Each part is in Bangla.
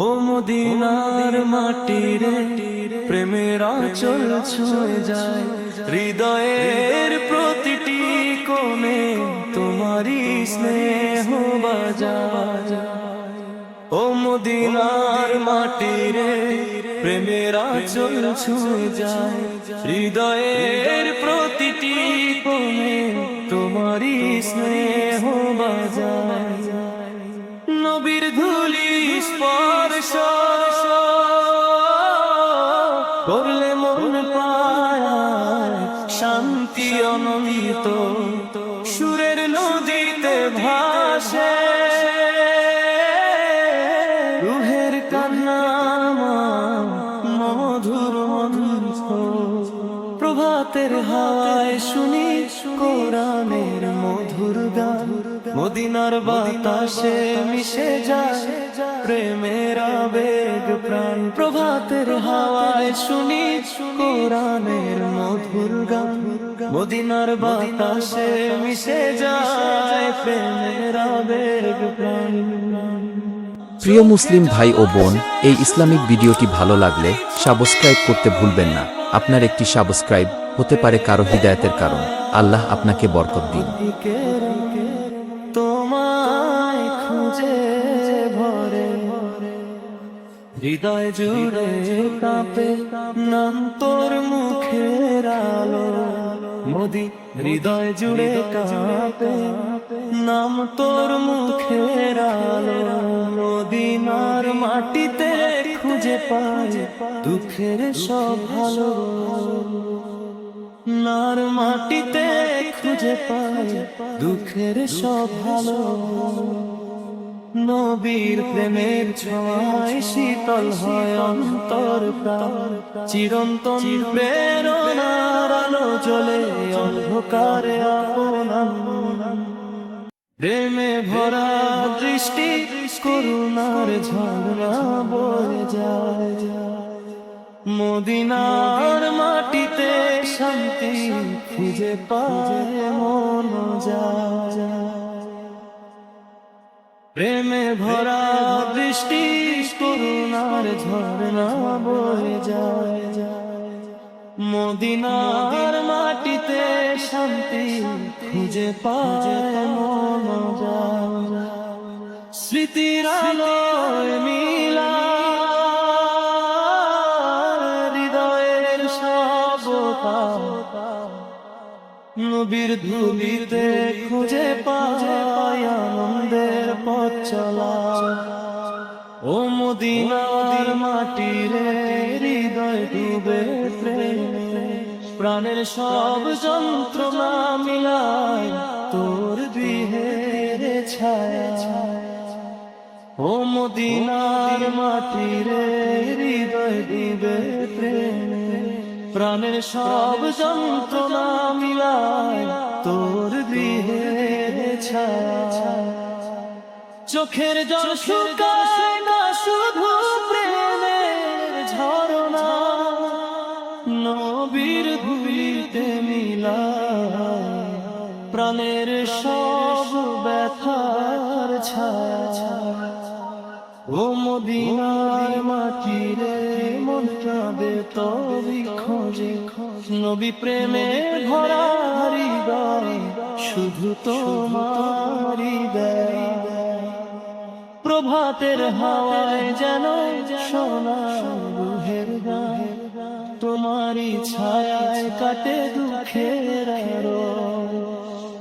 ও মদিনার মাটি রে, প্রেমের আঁচল ছুঁয়ে যায় হৃদয়ের প্রতিটি কোণে, তোমারই স্নেহ বাজায়। ও মদিনার মাটি রে, প্রেমের আঁচল ছুঁয়ে যায় হৃদয়ের প্রতিটি কোণে, তোমারই স্নেহ বাজায়। নবীর ধুলি স্পর্শ করলে মন পায় শান্তি অনন্ত, সুরের নদীতে ভাসে রুহের কান্না মধুর মন্ত্র। প্রভাতের হাওয়ায় শুনি কোরআনের মধুর গান, মদিনার বাতাসে মিশে যায় প্রেমের আবেগ প্রাণ। প্রভাতের হাওয়ায় শুনি কোরআনের মধুর গান, মদিনার বাতাসে মিশে যায় প্রেমের আবেগ প্রাণ। প্রিয় মুসলিম ভাই ও বোন, এই ইসলামিক ভিডিওটি ভালো লাগলে সাবস্ক্রাইব করতে ভুলবেন না। আপনার একটি সাবস্ক্রাইব হতে পারে কারো হিদায়াতের কারণ। আল্লাহ আপনাকে বরকত দিন। তোমায় খুঁজে ভরে হৃদয় জুড়ে কাঁপে নাম তোর মুখের আলো। মোদি হৃদয় জুড়ে কাঁপে নাম তোর মুখের আলো। মদিনার মাটিতে খুঁজে পাই দুঃখের সব ভালো, নার মাটিতে খুঁজে পাই দুঃখের সব ভালো। নবীর প্রেমের ছোঁয়ায় শীতল হয় অন্তর প্রাণ, চিরন্তন প্রেরণার আলো জ্বলে অন্ধকারে আপন। প্রেমে ভরা দৃষ্টি করুণার ঝর্ণা বয়ে যায়, মদিনার মাটিতে শান্তি খুঁজে পায় মন যায়। প্রেমে ভরা দৃষ্টি করুণার ঝর্ণা বয়ে যায়, মদিনার মাটিতে শান্তি খুঁজে পায় মন যায়। স্মৃতির আলোয় মিলা হৃদয়ের সব নবীর ধুলিতে খুঁজে পায় আনন্দের পথ চলা। ও মদিনার মাটি রে, হৃদয় ডুবে প্রেমে, প্রাণের সব যন্ত্রণা মিলায় তোর বিহের ছায়া। ও মদিনার মাটি রে, হৃদয় ডুবে প্রেমে, প্রাণের সব যন্ত্রণা মিলায় তোর বিহের ছায়া। চোখের জল শুকায় না শুধু প্রেমের ঝরনা, নবীর ধুলিতে মিলায় প্রাণের সব ব্যথার ছায়া। ও মদিনার মাটি রে, মন কাঁদে তবে খোঁজে নবী প্রেমে ভরা হৃদয়, শুধু তোমারই দয়া। প্রভাতের হাওয়ায় যেন শোনা রুহের গান, তোমারই ছায়ায় কাটে দুঃখের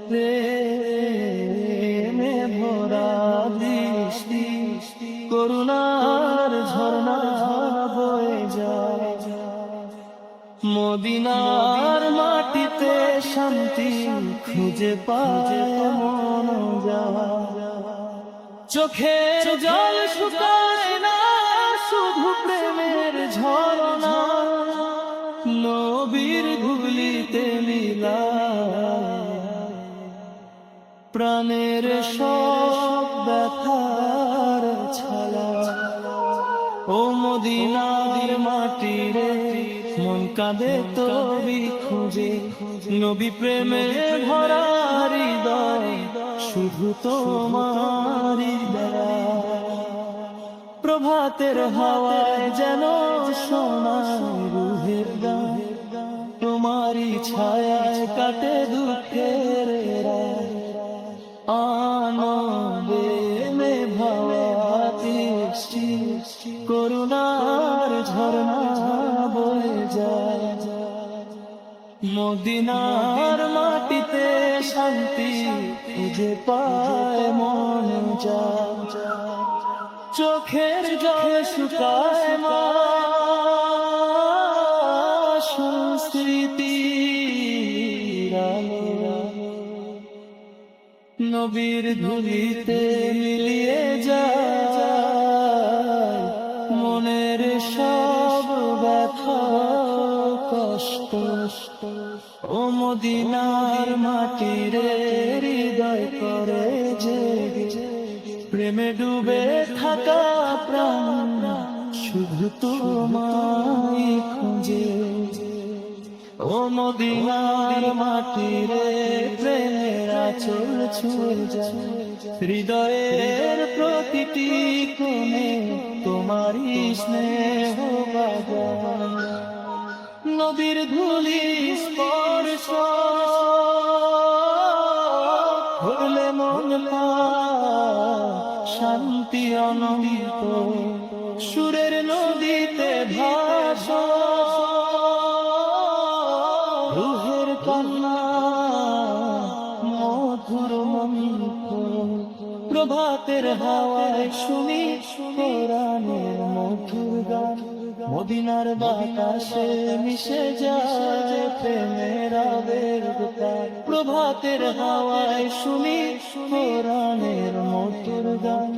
প্রেমে ভরা দৃষ্টি করুণার ঝর্ণা বয়ে যায়, মদিনার মাটিতে শান্তি খুঁজে পায় মন যায়। চোখের জল শুকায় না শুধু প্রেমের ঝরনা, নবীর ধুলিতে মিলায় প্রাণের সব ব্যথার ছালা। ও মদিনার মাটি রে, মন কাঁদে তবি খুঁজে নবী প্রেমে ভরা হৃদয়, শুধু তোমারই দয়া। প্রভাতের হাওয়ায় যেন শোনায় রুহের গান, তোমারই ছায়ায় কাটে দুঃখের রাত। আনন্দে মে ভাওয়া বৃষ্টি, করুণার ঝরনা বয়ে যায়। মদিনার মাটিতে শান্তি খুঁজে পায় মন যায়, চোখের জল শুকায় মা সংস্কৃতির আলো। নবীর ধুলিতে মিলিয়ে যায় মনের সব ব্যথা কষ্ট। ও মদিনার মাটিরে হৃদয় করে জেগে, প্রেমে ডুবে থাকা প্রাণ শুধু তোমায় খুঁজে। ও মদিনার মাটিরে প্রেমের আঁচল ছুঁয়ে যায়, হৃদয়ের প্রতিটি কোণে তোমারই স্নেহ বাজায়। নদীর ধুলি স্পর্শ হলে মন পায় শান্তি অনন্ত, সুরের নদীতে ভাসো রুহের কান্না মধুর মন্ত্র। প্রভাতের হাওয়ায় শুনি কোরআনের মধুর গান, মদিনার বাতাসে মিশে যায় প্রেমের আবেগ তার। প্রভাতের হাওয়ায় শুনি কোরআনের মধুর গান,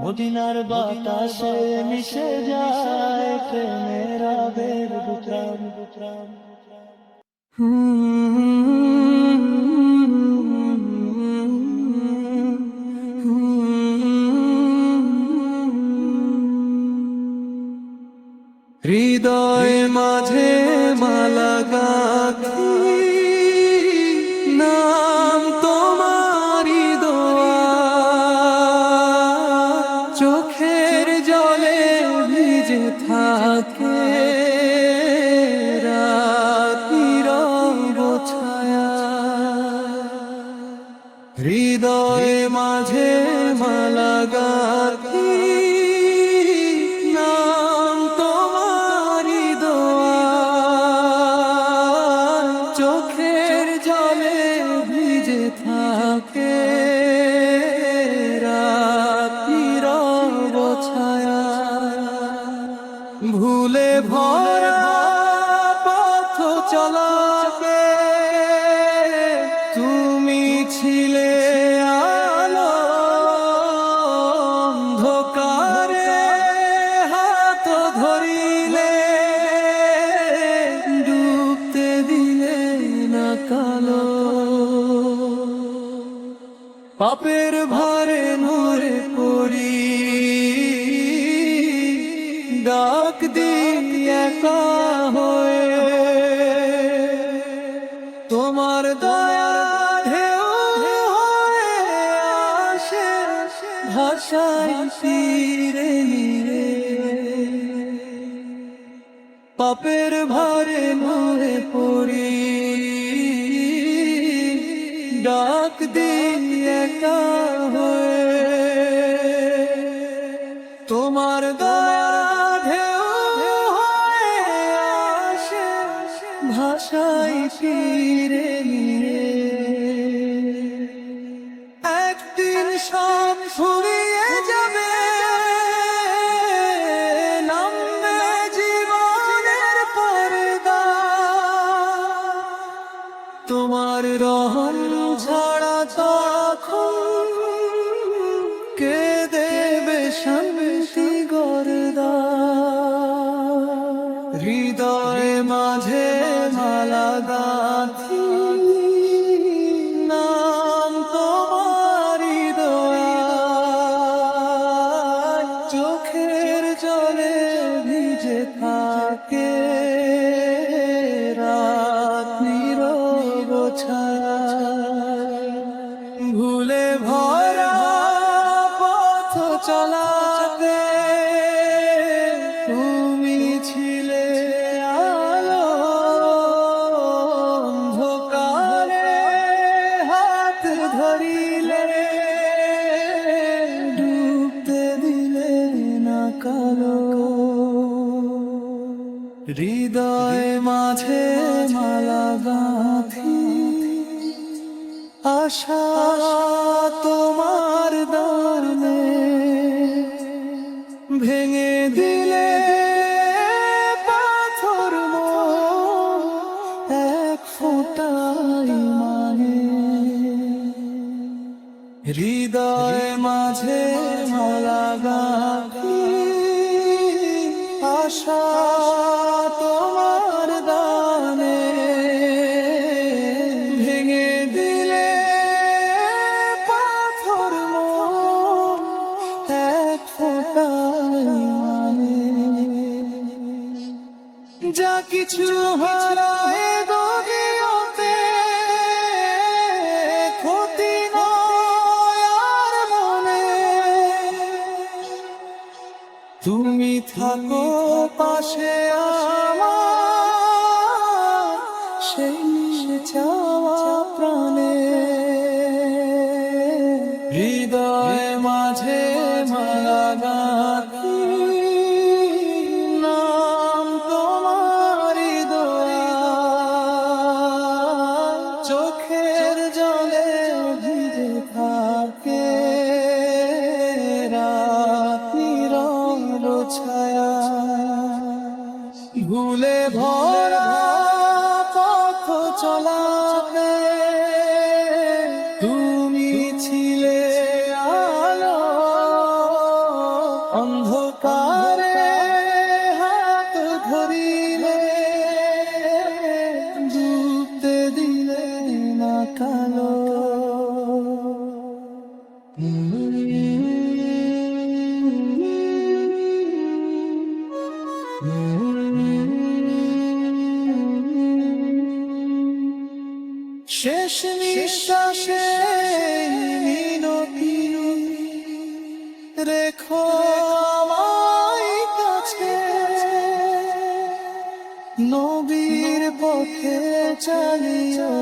মদিনার বাতাসে মিশে যায় প্রেমের আবেগ তার। হৃদয় মাঝে মালা গাঁথি, নাম তোমারি দোয়া, চোখের জলে ভিজে থাকে রাতের ছায়া। হৃদয় মাঝে মালা গাঁথি, থাকে রাতের ছায়া। ভুলে ভরা পথ চলাকে তুমি ছিলে আলো, অন্ধকারে হাত ধরিলে ডুবতে দিলে না কালো। পাপের ভারে নূরে পড়ি ডাক দিই একা হয়ে, তোমার দয়া ঢেউ হয়ে আসে ভাষায় ফিরে নিরে। পাপের ভারে নূরে পড়ি ডাক দিই একা হয়ে, তোমার দয়া ঢেউ হয়ে আসে ভাষায় ফিরে নিয়ে। একদিন সব ফুরিয়ে যাবে, নামবে জীবনের পর্দা, তোমার রহম ছাড়া তখন কে দেবে শান্তি গর্দা। হৃদয় মাঝে মালা গাঁথি, নাম তোমারি দোয়া, চোখের জলে ভিজে থাকে রাতের ছায়া। ভুলে ভরা পথ চলাতে হৃদয় মাঝে মালা গাঁথি আশা তোমার দানে ভেঙে দিলে পাথর মন এক ফোঁটাই মানে হৃদয় মাঝে মালা গাঁথি আশা তোমার দানে ভেঙে দিলে পাথর মন এক ফোঁটাই মানে যা কিছু হারায় দুনিয়াতে ক্ষতি নয় আর মনে তুমি থাকো পাশে আমার সেই চাওয়া প্রাণে হৃদয় মাঝে মালা গাঁথি নাম তোমারই দোয়া চোখের জলে ভিজে থাকে রাত নীরব ছায়া ভুলে ভরা পথ চলাতে তুমি ছিলে আলো অন্ধকারে হাত ধরিলে ডুবতে দিলে না কালো শেষ নিঃশ্বাসে মিনতি রেখো আমায় কাছে নবীর পথে চালিও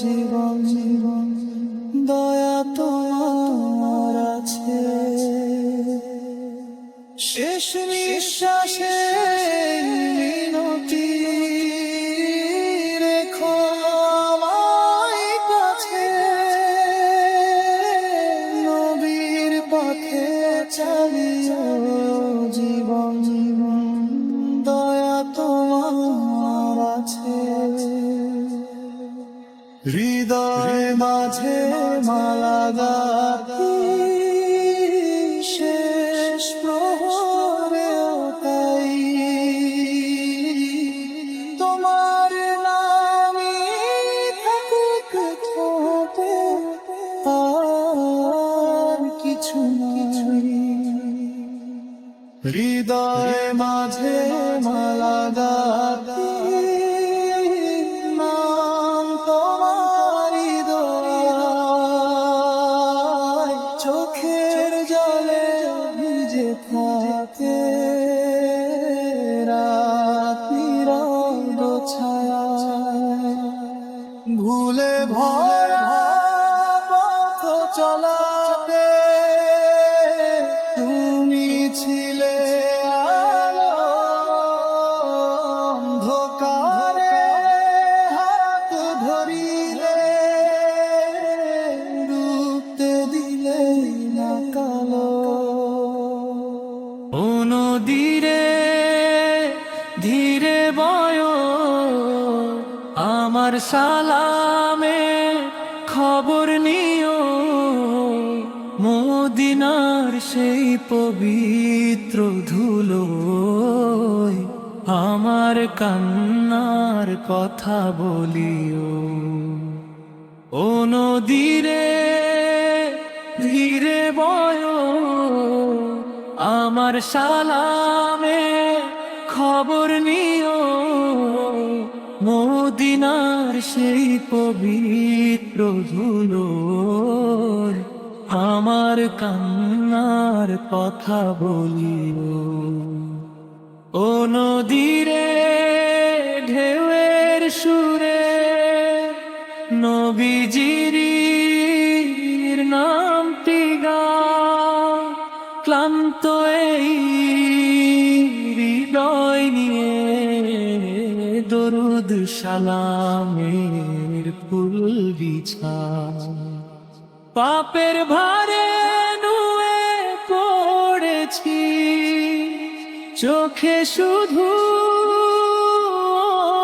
জীবন জীবন দয়া তোমার আছে শেষ নিঃশ্বাসে মিনতি রেখো আমায় কাছে নবীর পথে চালিও জীবন জীবন দয়া তোমার আছে হৃদয় মাঝে মালা গাঁথি শেষ প্রহরে তাই তোমার নামই থাকুক ঠোঁটে আর কিছু নাই হৃদয় মাঝে মালা গাঁথি নাম তোমারই দোয়ায় চোখের জলে ভিজে থাকে রাত নীরব ছায়া ভুলে ভরা পথ চলাতে তুমি ছিলে আলো অন্ধকারে হাত ধরিলে ডুবতে দিলে না কালো ও নদীরে ধীরে বয় আমার সালামে খবর নিও মদিনার সেই পবিত্র ধুলো আমার কান্নার কথা বলিও ও নদীরে ধীরে বয় আমার সালামে খবর নিও মদিনার সেই পবিত্র ধুলো আমার কান্নার কথা বলিও ও নদীরে ঢেউয়ের সুরে নবীজির নামটি গা ক্লান্ত এই হৃদয় নিয়ে সালামের ফুল বিছা পাপের ভারে নুয়ে পড়েছি চোখে শুধু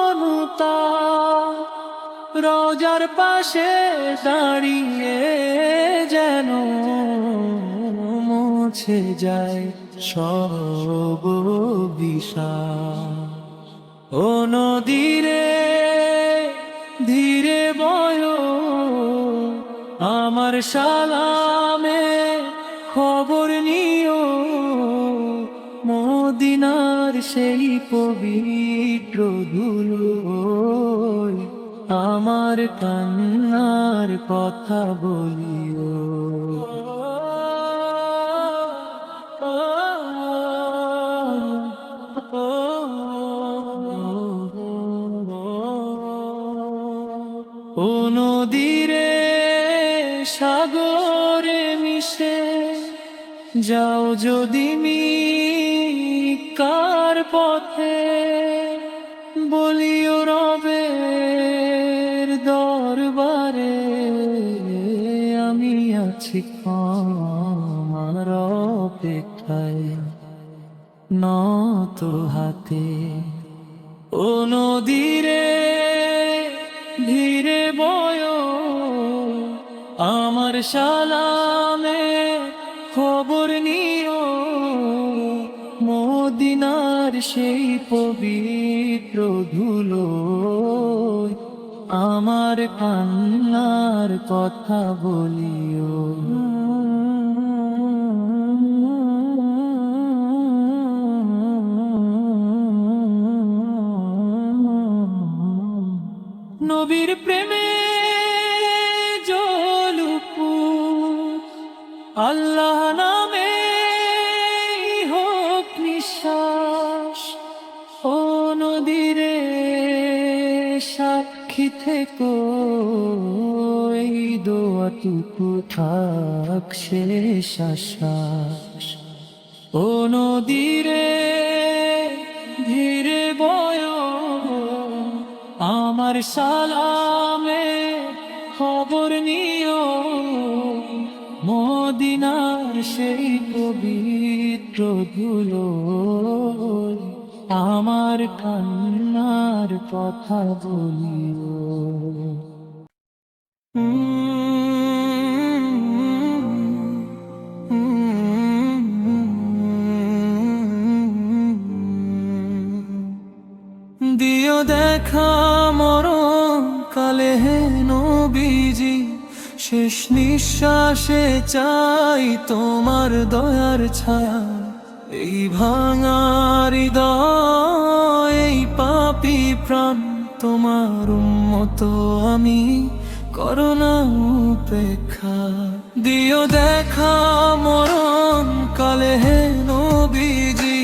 অনুতাপ রোজার পাশে দাঁড়িয়ে যেন মুছে যায় সব বিষাদ ও নদীরে ধীরে বয় আমার সালামে খবর নিও মদিনার সেই পবিত্র ধুলোয় আমার কান্নার কথা বলিও ও নদীরে সাগরে মিশে যাও যদি কার পথে বলিও রবের দরবারে আমি আছি আমার অপেক্ষায় নত হাতে ও নদীরে ধীরে বয় আমার সালামে খবর নিও মদিনার সেই পবিত্র ধুলোয় আমার কান্নার কথা বলিও নবীর প্রেমে জলুপু আল্লাহ নামে হোক নিঃশ্বাস ও নদীরে সাক্ষী থেকো এই দোয়াটুকু থাক শেষ আশ্বাস ও নদীরে ধীরে বয় আমার সালামে খবর নিও মদিনার সেই পবিত্র ধুলোয় আমার কান্নার কথা বলিও দিও দেখা মরণ কালে হে নবীজি শেষ নিঃশ্বাসে চাই তোমার দয়ার ছায়া এই ভাঙা হৃদয় এই পাপী প্রাণ তোমার উম্মত আমি করোনা উপেক্ষা দিও দেখা মরণ কালে হে নবীজি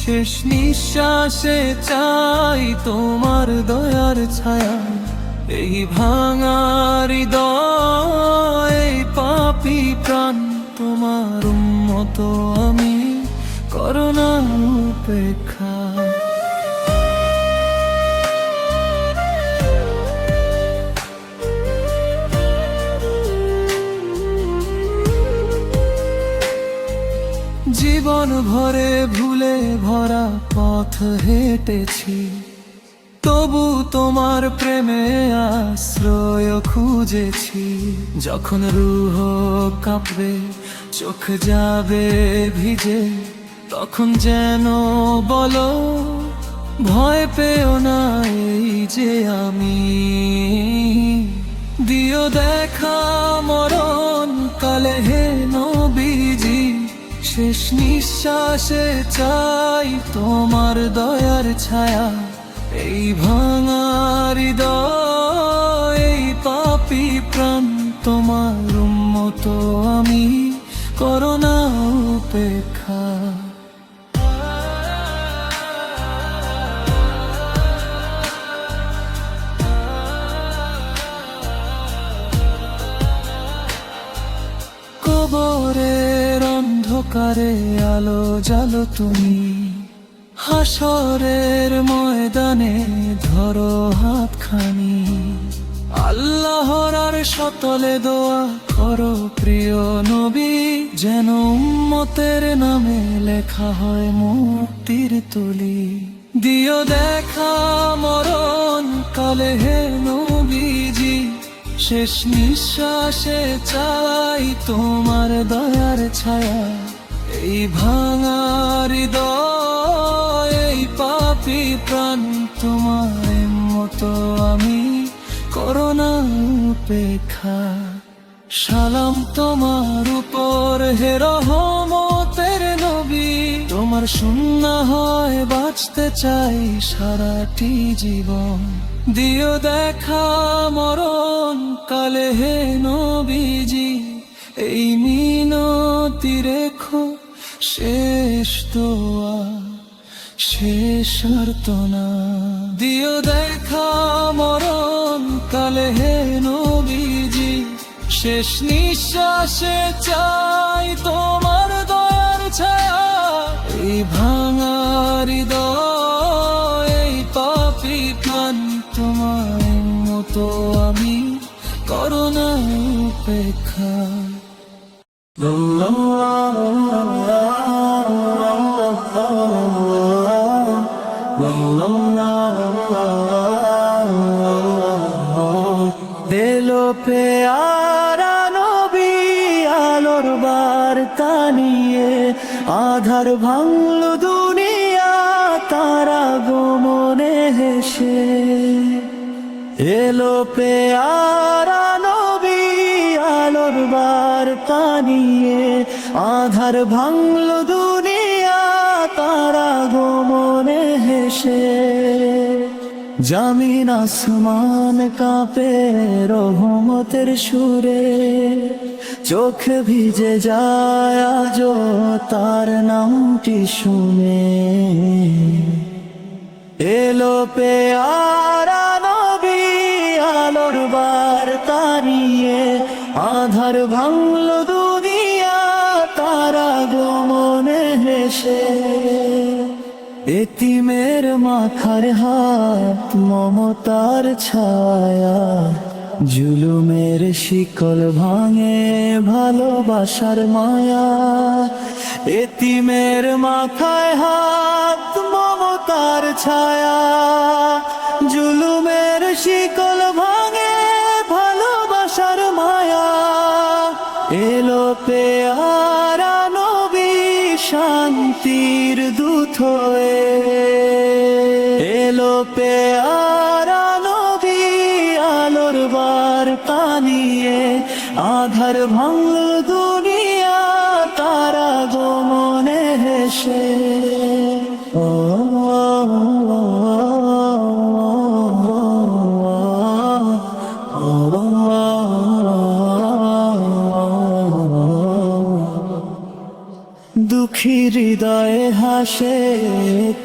শেষ নিঃশ্বাসে চাই তোমার দয়ার ছায়া এই ভাঙা হৃদয় এই পাপী প্রাণ তোমার উম্মত আমি করোনা উপেক্ষা জীবন ভরে ভুলে ভরা পথ হেঁটেছি তবু তোমার প্রেমে আশ্রয় খুঁজেছি যখন রূহ কাঁপবে চোখ যাবে ভিজে তখন যেন বলো ভয় পেও না এই যে আমি দিও দেখা মরণ কালে হে নবীজি শেষ নিঃশ্বাসে চাই তোমার দয়ার ছায়া এই ভাঙা হৃদয় এই পাপী প্রাণ তোমার উম্মত আমি করোনা উপেক্ষা কবরের অন্ধকারে আলো জালো তুমি হাসরের ময়দানে ধরো হাতখানি, আল্লাহর আর শতলে দোয়া করো প্রিয় নবী, যেন উম্মতের নামে লেখা হয় মুক্তির তুলি। দিও দেখা মরণ কালে হে নবীজি, শেষ নিঃশ্বাসে চাই তোমার দয়ার ছায়া। এই ভাঙা হৃদয়, এই পাপী প্রাণ, তোমার মতো আমি করোনা উপেক্ষা। সালাম তোমার উপর হে রহমতের নবী, তোমার সুন্নাহ হয় বাঁচতে চাই সারাটি জীবন। দিও দেখা মরণ কালে হে নবীজি, এই মিনতি রেখো শেষ দোয়া, শেষ আর্তনা। দিও দেখা মরণ কালে হে নবীজি, শেষ নিঃশ্বাসে চাই তোমার দয়ার ছায়া। এই ভাঙা হৃদয়, এই পাপী প্রাণ, তোমার মতো আমি করোনা উপেক্ষা। দিলো পেয়ারা নবী আলোর বার্তা নিয়ে, আধার ভাঙলো দুনিয়া তারা গোমনে হেসে। এলো পেয়ারা নবী আলোর বার্তা নিয়ে, আধার ভাঙলো দুনিয়া তারা গোমনে হেসে। জামিন আসমান কাঁপে রহমতের সুরে, চোখ ভিজে যায় আজও তার নামটি শুনে। এলো পেয়ারা নবী আলোর বার্তা নিয়ে, আধার ভাঙলো দুনিয়া তারা গোমনে হেসে। এতিমের মাথার হাত মমতার ছায়া, জুলুমের শিকল ভাঙে ভালোবাসার মায়া। এতিমের মাথায় হাত মমতার ছায়া, জুলুমের শিকল ভাঙে ভালোবাসার মায়া। এলো পেয়ারা নবী শান্তির দূত হয়ে, এলো পেয়ারা নবী আলোর বার্তা নিয়ে, আধার ভাঙলো দুনিয়া তারা গোমনে হেসে। ও দুঃখী হৃদয়ে হাসে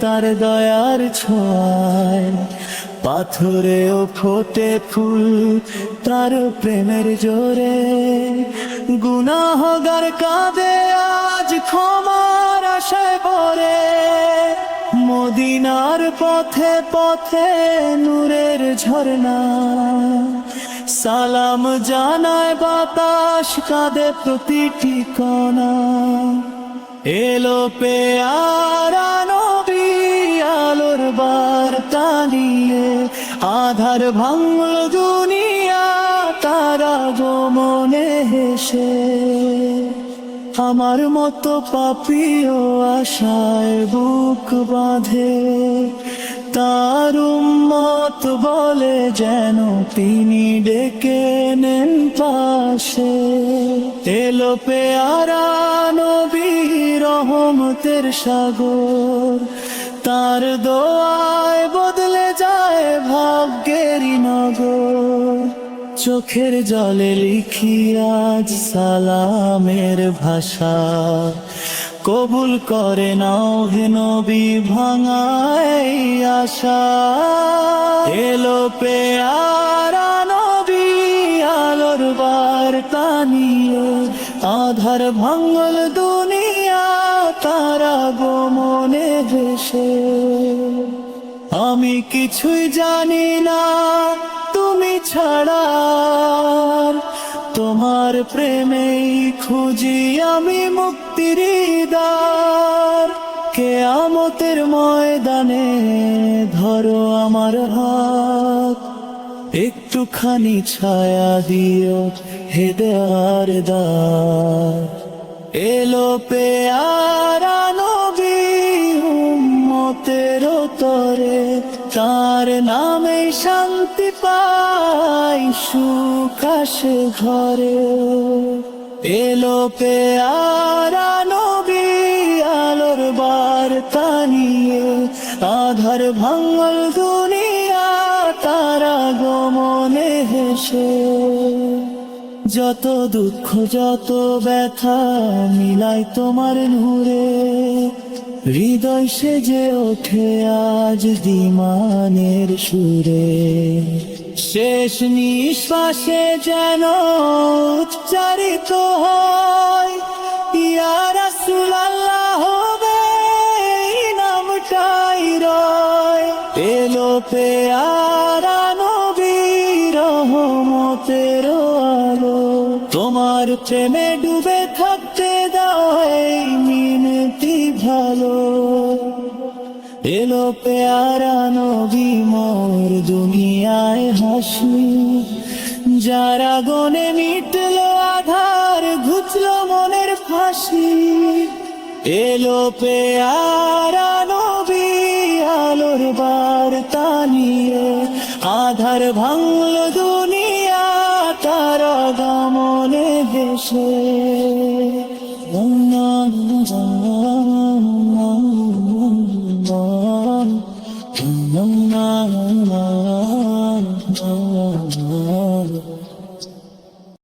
তার দয়ার ছোঁয়ায়, পাথরেও ফোটে ফুল তার প্রেমের জোরে। গুনাহগার কাঁদে আজ ক্ষমার আশায় পড়ে, মদিনার পথে পথে নূরের ঝরনা। সালাম জানায় বাতাস কাঁদে প্রতিটি কণা। এলো পেয়ারা নবী আলোর বার্তা নিয়ে, আধার ভাঙলো দুনিয়া তারা গোমনে হেসে। আমার মতো পাপীও আশায় বুক বাঁধে, তার উম্মত বলে যেন তিনি ডেকে নেন পাশে। এলো পেয়ারা নবী রহমতের সাগর, তার দোয়ায় বদলে যায় ভাগ্যেরই নগর। চোখের জলে লিখি আজ সালামের ভাষা, কবুল করে নাও হে নবী ভাঙাই আশা। এলো পেয়ারা নবী আলোর বার্তা নিয়ে, আধার ভাঙল দুনিয়া তারা গোমনে হেসে। আমি কিছুই জানি না তুমি ছাড়া, তোমার প্রেমেই খুঁজি আমি মুক্তির দ্বার। কিয়ামতের ময়দানে ধরো আমার হাত, একটুখানি ছায়া দিও হে দেওয়ার দ্বার। এলো পেয়ারা নবী উম্মতের তরে, তার নামে শান্তি পাই সুখ আসে ঘরে। এলো পেয়ারা নবী আলোর বার্তা নিয়ে, আধার ভাঙল দুনিয়া তারা গমনে হেসে। যত দুঃখ যত ব্যথা মিলাই তোমার নূরে, হৃদয় সেজে ওঠে আজ দিমানের সুরে। শেষ নিঃশ্বাসে যেন উচ্চারিত হয় ইয়া রাসূলুল্লাহ, হবে এই নামটাই রয়। এলো পেয়ারা নবী রহমতের আলো, তোমার প্রেমে ডুবে থাকতে দাও এই মিনতি ভালো। এলো পেয়ারা নবী মোর দুনিয়ায় হাসি, যারা গনে মিটলো আধার ঘুচলো মনের ফাঁসি। এলো পেয়ারা নবী আলোর বার্তা নিয়ে, আধার ভাঙল দুনিয়া তারা গমনে হেসে। No